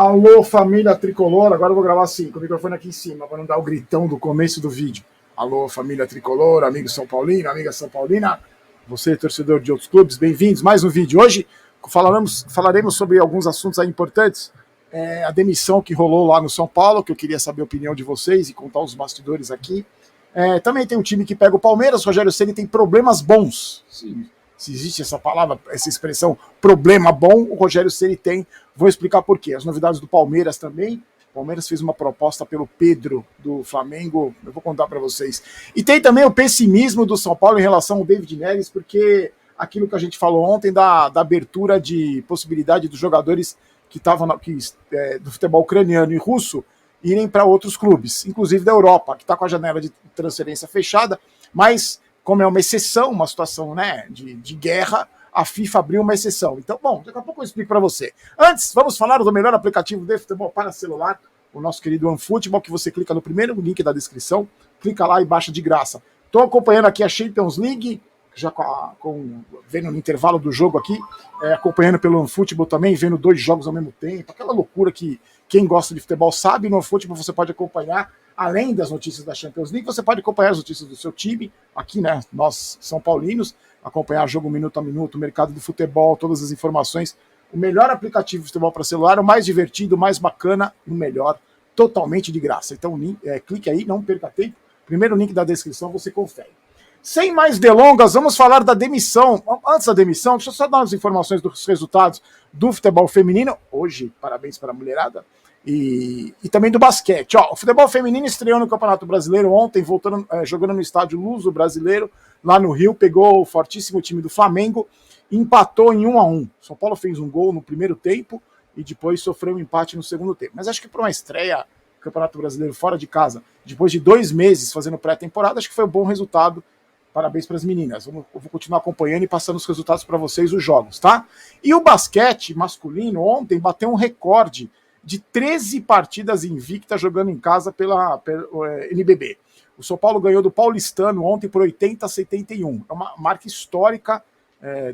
Alô, família tricolor. Agora eu vou gravar assim, com o microfone aqui em cima, para não dar o gritão do começo do vídeo. Alô, família tricolor, amigo São Paulino, amiga São Paulina, você, torcedor de outros clubes, bem-vindos. Mais um vídeo. Hoje falaremos sobre alguns assuntos aí importantes. A demissão que rolou lá no São Paulo, que eu queria saber a opinião de vocês e contar os bastidores aqui. Também tem um time que pega o Palmeiras. O Rogério Ceni tem problemas bons. Se existe essa palavra, essa expressão, problema bom, o Rogério Ceni tem. Vou explicar por quê. As novidades do Palmeiras também. O Palmeiras fez uma proposta pelo Pedro do Flamengo, eu vou contar para vocês. E tem também o pessimismo do São Paulo em relação ao David Neres, porque aquilo que a gente falou ontem da abertura de possibilidade dos jogadores que estavam do futebol ucraniano e russo irem para outros clubes, inclusive da Europa, que está com a janela de transferência fechada, mas como é uma exceção, uma situação, né, de guerra, a FIFA abriu uma exceção. Então, bom, daqui a pouco eu explico para você. Antes, vamos falar do melhor aplicativo de futebol para celular, o nosso querido OneFootball, que você clica no primeiro link da descrição, clica lá e baixa de graça. Estou acompanhando aqui a Champions League, já vendo no intervalo do jogo aqui, acompanhando pelo OneFootball também, vendo 2 jogos ao mesmo tempo, aquela loucura que quem gosta de futebol sabe. No OneFootball você pode acompanhar, além das notícias da Champions League, você pode acompanhar as notícias do seu time, aqui, né, nós São Paulinos, acompanhar jogo minuto a minuto, o mercado do futebol, todas as informações. O melhor aplicativo de futebol para celular, o mais divertido, o mais bacana e o melhor, totalmente de graça. Então, clique aí, não perca tempo. Primeiro link da descrição, você confere. Sem mais delongas, vamos falar da demissão. Antes da demissão, deixa eu só dar as informações dos resultados do futebol feminino. Hoje, parabéns para a mulherada. E também do basquete. O futebol feminino estreou no Campeonato Brasileiro ontem, jogando no estádio Luso Brasileiro, lá no Rio, pegou o fortíssimo time do Flamengo, empatou em 1-1. São Paulo fez um gol no primeiro tempo e depois sofreu um empate no segundo tempo. Mas acho que para uma estreia do Campeonato Brasileiro fora de casa, depois de 2 meses fazendo pré-temporada, acho que foi um bom resultado. Parabéns para as meninas. Eu vou continuar acompanhando e passando os resultados para vocês, os jogos, tá? E o basquete masculino ontem bateu um recorde de 13 partidas invictas jogando em casa pela NBB. O São Paulo ganhou do Paulistano ontem por 80-71. É uma marca histórica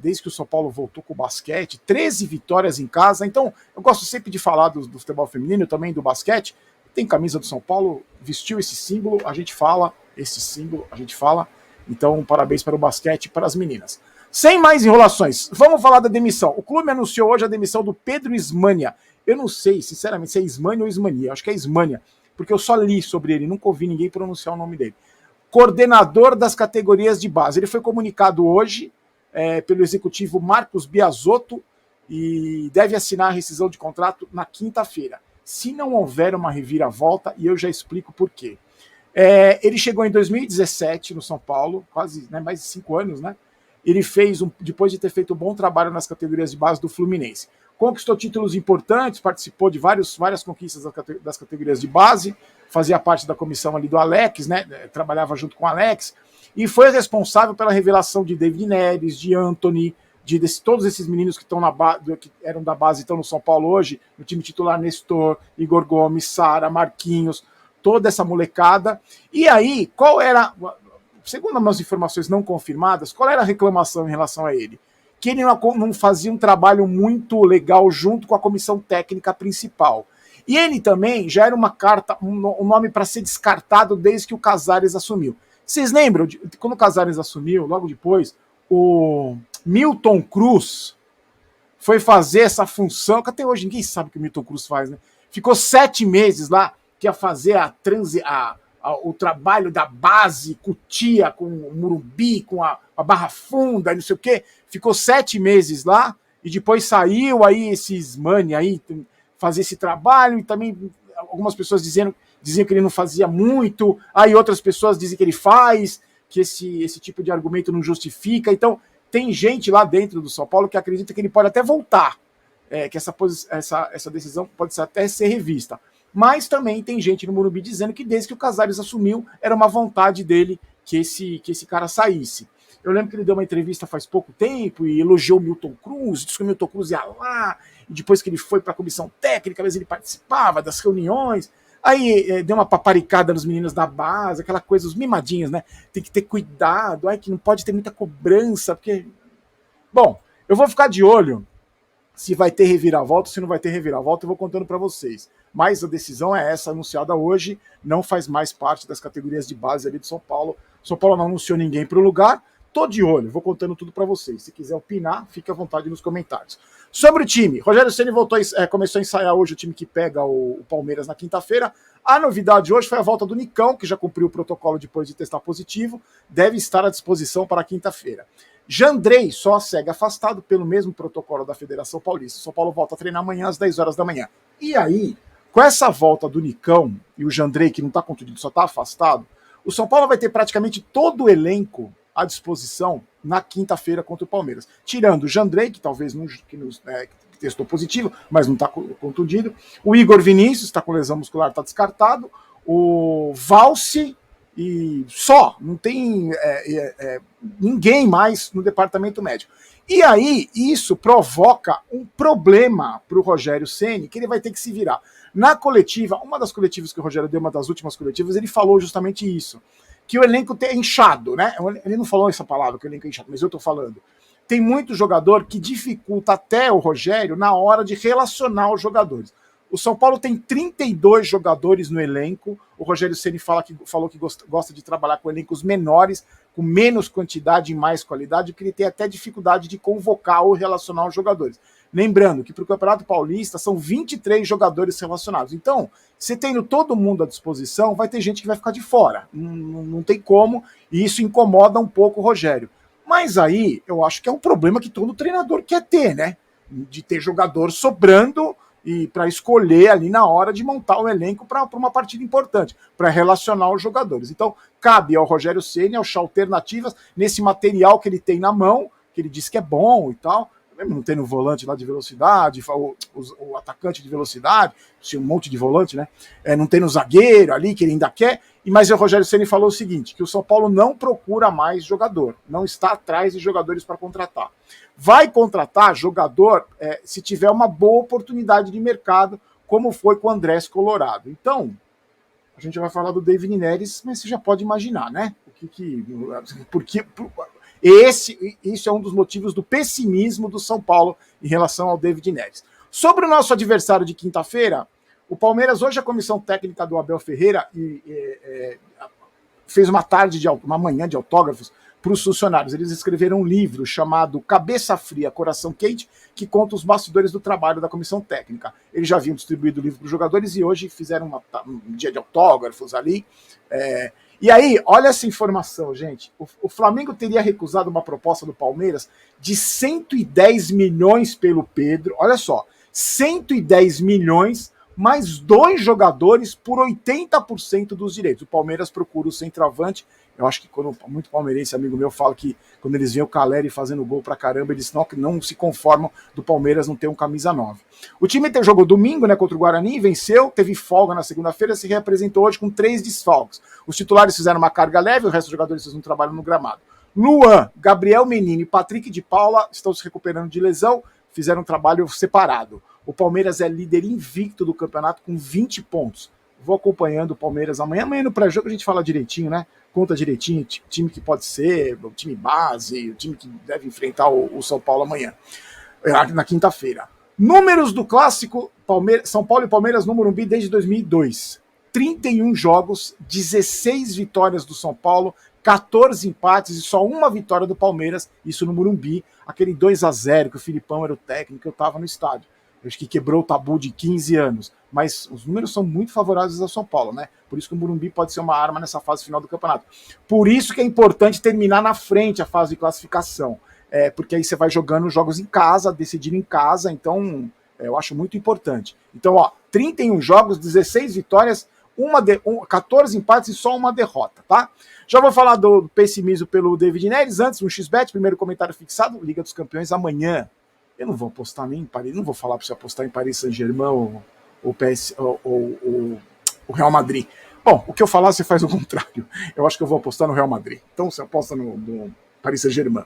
desde que o São Paulo voltou com o basquete. 13 vitórias em casa. Então, eu gosto sempre de falar do futebol feminino, também do basquete. Tem camisa do São Paulo, vestiu esse símbolo, a gente fala. Esse símbolo, a gente fala. Então, parabéns para o basquete e para as meninas. Sem mais enrolações, vamos falar da demissão. O clube anunciou hoje a demissão do Pedro Ismania. Eu não sei, sinceramente, se é Ismania ou Ismania. Acho que é Ismania, porque eu só li sobre ele, nunca ouvi ninguém pronunciar o nome dele. Coordenador das categorias de base. Ele foi comunicado hoje pelo executivo Marcos Biasotto e deve assinar a rescisão de contrato na quinta-feira. Se não houver uma reviravolta, e eu já explico por quê. Ele chegou em 2017 no São Paulo, quase mais de 5 anos, né? Ele fez, depois de ter feito um bom trabalho nas categorias de base do Fluminense, conquistou títulos importantes, participou de várias conquistas das categorias de base, fazia parte da comissão ali do Alex, né? Trabalhava junto com o Alex, e foi responsável pela revelação de David Neres, de Anthony, de todos esses meninos que estão que eram da base e estão no São Paulo hoje, no time titular Nestor, Igor Gomes, Sara, Marquinhos, toda essa molecada. E aí, qual era, segundo as informações não confirmadas, qual era a reclamação em relação a ele? Que ele não fazia um trabalho muito legal junto com a comissão técnica principal. E ele também já era um nome para ser descartado desde que o Casares assumiu. Vocês lembram, quando o Casares assumiu, logo depois, o Milton Cruz foi fazer essa função, que até hoje ninguém sabe o que o Milton Cruz faz, né? Ficou 7 meses lá, que ia fazer o trabalho da base, Cotia, com o Morumbi, com a Barra Funda, não sei o quê. Ficou 7 meses lá e depois saiu aí esses mani aí fazer esse trabalho, e também algumas pessoas diziam que ele não fazia muito, aí outras pessoas dizem que ele faz, que esse tipo de argumento não justifica. Então tem gente lá dentro do São Paulo que acredita que ele pode até voltar, que essa decisão pode até ser revista. Mas também tem gente no Morumbi dizendo que desde que o Casares assumiu, era uma vontade dele que esse cara saísse. Eu lembro que ele deu uma entrevista faz pouco tempo e elogiou o Milton Cruz, disse que o Milton Cruz ia lá, e depois que ele foi para a comissão técnica, às vezes ele participava das reuniões, aí deu uma paparicada nos meninos da base, aquela coisa, os mimadinhos, né? Tem que ter cuidado, que não pode ter muita cobrança, porque... Bom, eu vou ficar de olho Se vai ter reviravolta, se não vai ter reviravolta, eu vou contando para vocês. Mas a decisão é essa, anunciada hoje, não faz mais parte das categorias de base ali do São Paulo. São Paulo não anunciou ninguém para o lugar. Tô de olho, vou contando tudo para vocês. Se quiser opinar, fique à vontade nos comentários. Sobre o time, Rogério Ceni começou a ensaiar hoje o time que pega o Palmeiras na quinta-feira. A novidade hoje foi a volta do Nicão, que já cumpriu o protocolo depois de testar positivo, deve estar à disposição para quinta-feira. Jandrei só segue afastado pelo mesmo protocolo da Federação Paulista. São Paulo volta a treinar amanhã às 10 horas da manhã. E aí, com essa volta do Nicão e o Jandrei, que não está contundido, só está afastado, o São Paulo vai ter praticamente todo o elenco à disposição na quinta-feira contra o Palmeiras. Tirando o Jandrei, que talvez que testou positivo, mas não está contundido. O Igor Vinícius está com lesão muscular, está descartado. O Valse e só, não tem ninguém mais no departamento médico. E aí, isso provoca um problema para o Rogério Ceni, que ele vai ter que se virar. Na coletiva, uma das coletivas que o Rogério deu, uma das últimas coletivas, ele falou justamente isso, que o elenco é inchado, né? Ele não falou essa palavra, que o elenco é inchado, mas eu estou falando. Tem muito jogador que dificulta até o Rogério na hora de relacionar os jogadores. O São Paulo tem 32 jogadores no elenco. O Rogério Ceni falou que gosta de trabalhar com elencos menores, com menos quantidade e mais qualidade, porque ele tem até dificuldade de convocar ou relacionar os jogadores. Lembrando que para o Campeonato Paulista são 23 jogadores relacionados. Então, você tendo todo mundo à disposição, vai ter gente que vai ficar de fora. Não tem como, e isso incomoda um pouco o Rogério. Mas aí, eu acho que é um problema que todo treinador quer ter, né? De ter jogador sobrando e para escolher ali na hora de montar o elenco para uma partida importante, para relacionar os jogadores. Então, cabe ao Rogério Ceni achar alternativas nesse material que ele tem na mão, que ele diz que é bom e tal, mesmo não tendo volante lá de velocidade, o atacante de velocidade, um monte de volante, né? Não tendo zagueiro ali, que ele ainda quer. Mas o Rogério Ceni falou o seguinte, que o São Paulo não procura mais jogador, não está atrás de jogadores para contratar. Vai contratar jogador se tiver uma boa oportunidade de mercado, como foi com o Andrés Colorado. Então, a gente vai falar do David Neres, mas você já pode imaginar, né? Isso é um dos motivos do pessimismo do São Paulo em relação ao David Neres. Sobre o nosso adversário de quinta-feira, o Palmeiras, hoje a comissão técnica do Abel Ferreira fez uma manhã de autógrafos para os funcionários. Eles escreveram um livro chamado Cabeça Fria, Coração Quente, que conta os bastidores do trabalho da comissão técnica. Eles já haviam distribuído o livro para os jogadores e hoje fizeram um dia de autógrafos ali. E aí, olha essa informação, gente. O Flamengo teria recusado uma proposta do Palmeiras de 110 milhões pelo Pedro. Olha só, 110 milhões mais 2 jogadores por 80% dos direitos. O Palmeiras procura o centroavante. Eu acho que quando muito palmeirense, amigo meu, fala que quando eles veem o Caleri fazendo gol pra caramba, eles não se conformam do Palmeiras não ter um camisa 9. O time jogou domingo, né, contra o Guarani, venceu, teve folga na segunda-feira, se reapresentou hoje com 3 desfalques. Os titulares fizeram uma carga leve, o resto dos jogadores fez um trabalho no gramado. Luan, Gabriel Menino e Patrick de Paula estão se recuperando de lesão, fizeram um trabalho separado. O Palmeiras é líder invicto do campeonato com 20 pontos. Vou acompanhando o Palmeiras amanhã. Amanhã no pré-jogo a gente fala direitinho, né? Conta direitinho o time que pode ser, o time base, o time que deve enfrentar o São Paulo amanhã, na quinta-feira. Números do clássico São Paulo e Palmeiras no Morumbi desde 2002. 31 jogos, 16 vitórias do São Paulo, 14 empates e só uma vitória do Palmeiras, isso no Morumbi, aquele 2-0 que o Filipão era o técnico, eu estava no estádio. Eu acho que quebrou o tabu de 15 anos, mas os números são muito favoráveis ao São Paulo, né? Por isso que o Morumbi pode ser uma arma nessa fase final do campeonato. Por isso que é importante terminar na frente a fase de classificação, porque aí você vai jogando jogos em casa, decidindo em casa, então eu acho muito importante. Então, 31 jogos, 16 vitórias, 14 empates e só uma derrota, tá? Já vou falar do pessimismo pelo David Neres, antes um XBet, primeiro comentário fixado, Liga dos Campeões amanhã. Eu não vou apostar nem em Paris, não vou falar para você apostar em Paris Saint-Germain ou o Real Madrid. Bom, o que eu falar você faz o contrário. Eu acho que eu vou apostar no Real Madrid. Então você aposta no Paris Saint-Germain.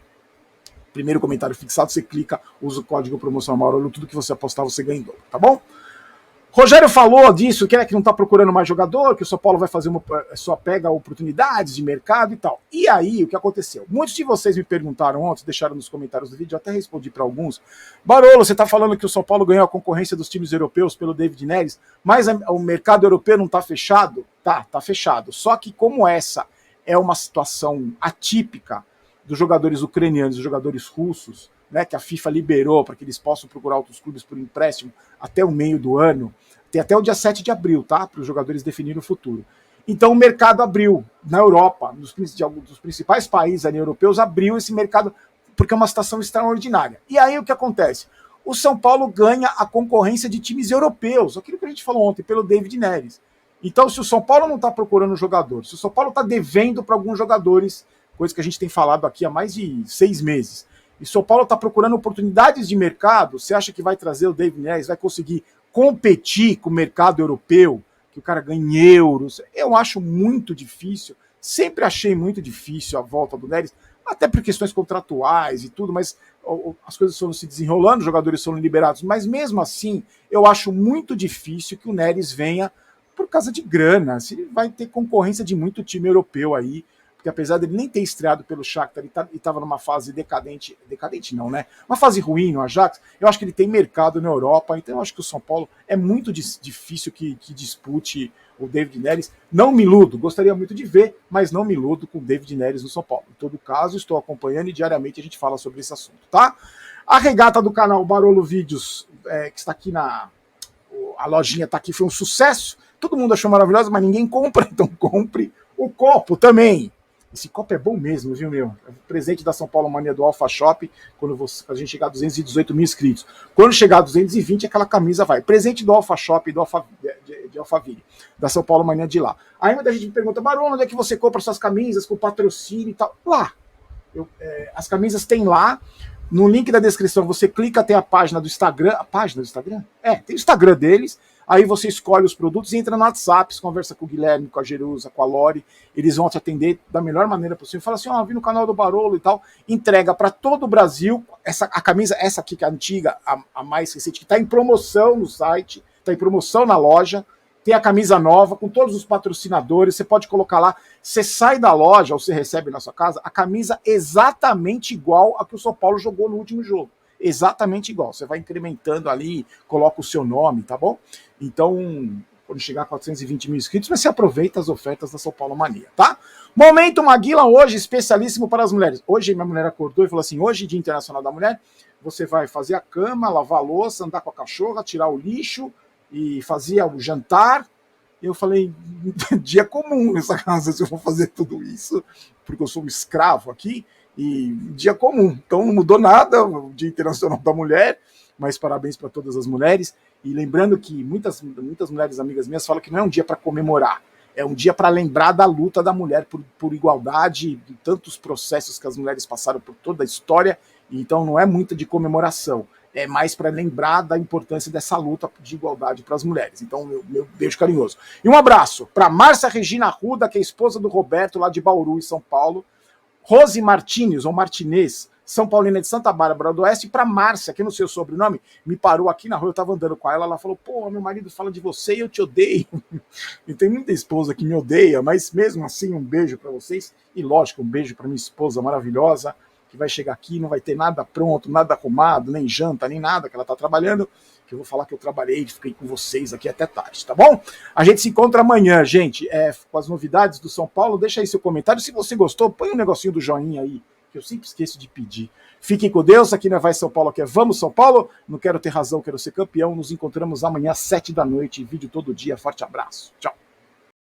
Primeiro comentário fixado, você clica, usa o código promocional Mauro, tudo que você apostar você ganha em dobro, tá bom? Rogério falou disso, que não está procurando mais jogador, que o São Paulo vai fazer só pega oportunidades de mercado e tal. E aí, o que aconteceu? Muitos de vocês me perguntaram ontem, deixaram nos comentários do vídeo, eu até respondi para alguns. Barolo, você está falando que o São Paulo ganhou a concorrência dos times europeus pelo David Neres, mas o mercado europeu não está fechado? Tá fechado. Só que como essa é uma situação atípica dos jogadores ucranianos e jogadores russos, né, que a FIFA liberou para que eles possam procurar outros clubes por empréstimo até o meio do ano, tem até o dia 7 de abril, tá? Para os jogadores definirem o futuro. Então o mercado abriu na Europa, dos principais países ali europeus, abriu esse mercado porque é uma situação extraordinária. E aí o que acontece? O São Paulo ganha a concorrência de times europeus, aquilo que a gente falou ontem, pelo David Neres. Então, se o São Paulo não está procurando um jogador, se o São Paulo está devendo para alguns jogadores, coisa que a gente tem falado aqui há mais de 6 meses, e o São Paulo está procurando oportunidades de mercado, você acha que vai trazer o David Neres, vai conseguir competir com o mercado europeu, que o cara ganha em euros? Eu acho muito difícil, sempre achei muito difícil a volta do Neres, até por questões contratuais e tudo, mas as coisas foram se desenrolando, os jogadores foram liberados, mas mesmo assim, eu acho muito difícil que o Neres venha por causa de grana, se vai ter concorrência de muito time europeu aí, porque apesar dele nem ter estreado pelo Shakhtar, ele estava numa fase decadente não, né? Uma fase ruim no Ajax, eu acho que ele tem mercado na Europa, então eu acho que o São Paulo é muito difícil que dispute o David Neres. Não me iludo, gostaria muito de ver, mas não me iludo com o David Neres no São Paulo. Em todo caso, estou acompanhando e diariamente a gente fala sobre esse assunto, tá? A regata do canal Barolo Vídeos, que está aqui a lojinha está aqui, foi um sucesso, todo mundo achou maravilhosa, mas ninguém compra, então compre o copo também. Esse copo é bom mesmo, viu, meu? É presente da São Paulo Mania do Alpha Shop, quando a gente chegar a 218 mil inscritos. Quando chegar a 220, aquela camisa vai. Presente do Alpha Shop de Alphaville, da São Paulo Mania de lá. Aí muita gente me pergunta, Barão, onde é que você compra suas camisas com patrocínio e tal? Lá. As camisas tem lá. No link da descrição, você clica, tem a página do Instagram. A página do Instagram? Tem o Instagram deles. Aí você escolhe os produtos e entra no WhatsApp, conversa com o Guilherme, com a Jerusa, com a Lori, eles vão te atender da melhor maneira possível. Fala assim, vi no canal do Barolo e tal, entrega para todo o Brasil, a camisa, essa aqui que é a antiga, a mais recente, que está em promoção no site, está em promoção na loja, tem a camisa nova, com todos os patrocinadores, você pode colocar lá, você sai da loja, ou você recebe na sua casa, a camisa exatamente igual a que o São Paulo jogou no último jogo. Exatamente igual, você vai incrementando ali, coloca o seu nome, tá bom? Então, quando chegar a 420 mil inscritos, você aproveita as ofertas da São Paulo Mania, tá? Momento Maguila hoje, especialíssimo para as mulheres. Hoje minha mulher acordou e falou assim, hoje, Dia Internacional da Mulher, você vai fazer a cama, lavar a louça, andar com a cachorra, tirar o lixo e fazer o jantar. Eu falei, dia comum nessa casa, se eu vou fazer tudo isso, porque eu sou um escravo aqui, e dia comum. Então não mudou nada, o Dia Internacional da Mulher, mas parabéns para todas as mulheres. E lembrando que muitas mulheres amigas minhas falam que não é um dia para comemorar, é um dia para lembrar da luta da mulher por igualdade, de tantos processos que as mulheres passaram por toda a história, então não é muito de comemoração, é mais para lembrar da importância dessa luta de igualdade para as mulheres. Então, meu beijo carinhoso. E um abraço para Márcia Regina Arruda, que é esposa do Roberto, lá de Bauru, em São Paulo, Rose Martínez, ou Martinez, São Paulina de Santa Bárbara do Oeste, e para Márcia, que no seu sobrenome, me parou aqui na rua, eu estava andando com ela falou, pô, meu marido fala de você e eu te odeio. E tem muita esposa que me odeia, mas mesmo assim, um beijo para vocês, e lógico, um beijo para minha esposa maravilhosa, que vai chegar aqui, não vai ter nada pronto, nada arrumado, nem janta, nem nada, que ela está trabalhando, que eu vou falar que eu trabalhei, fiquei com vocês aqui até tarde, tá bom? A gente se encontra amanhã, gente, com as novidades do São Paulo. Deixa aí seu comentário, se você gostou, põe um negocinho do joinha aí, que eu sempre esqueço de pedir. Fiquem com Deus, aqui não é Vai São Paulo, aqui é Vamos São Paulo, não quero ter razão, quero ser campeão. Nos encontramos amanhã às 7 da noite, vídeo todo dia, forte abraço, tchau.